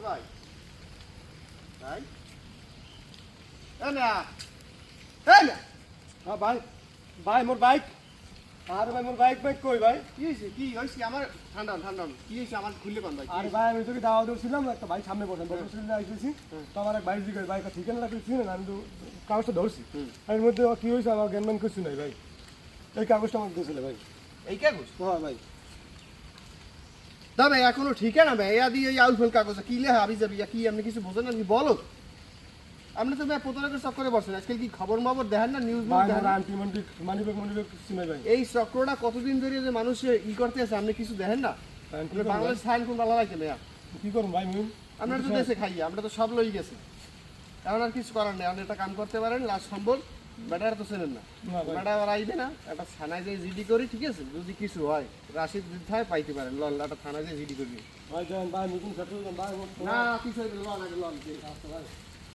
ভাই ভাই এ না হ্যাঁ ভাই ভাই মোর বাইক আরে ভাই মোর বাইক বাইক কই ভাই কি হয়েছে আমার ঠান্ডা ঠান্ডা কি হয়েছে আমার খুললে কোন ভাই আরে ভাই আমি তোকে দাওয়া দিয়েছিলাম একটা বাইক সামনে বসেন বসে আসতেছি তো আমার এক বাইক দিকে বাইক ঠিক না রাখছি না আমি তো কাগজটা ধরছি এর মধ্যে কি হয়েছে আমার জ্ঞান কিছু নাই ভাই এই কাগজটা আমাকে দিয়েছিল ভাই এই কাগজ হ্যাঁ ভাই না ভাই এখনো ঠিক না ভাই এয়া দিয়ে এই আউলফল কাগজ কি লে হাবি যাবি কি আপনি কিছু বোঝেন না কি বলো আপনি তো ভাই প্রতারকের চক্করে বসেন আজকাল কি খবর মবর দেখেন না নিউজ ভাই মোর আন্টি মানিব্যাগ কিছু নাই ভাই এই চক্রটা কতদিন ধরে যে মানুষ ই করতে আছে আপনি কিছু দেখেন না বাংলাদেশ সাইন কোন ভালো লাগে না কি করুন ভাই মুই আমরা তো দেশে খাই আমরা তো সব লই গেছে এখন আর কিছু করার নেই আপনি একটা কাম করতে পারেন লাস্ট সম্বল ব্যাটার তো চেনেন না ব্যাটা আবার আইবে না একটা থানায় যাই জিডি করি ঠিক আছে যদি কিছু হয় রাশিদ দিতে হয় পাইতে পারেন লন একটা থানায় যাই জিডি করবি ভাই যান ভাই মিটিং সেটেল ভাই না কিছু হইবে লন আগে লন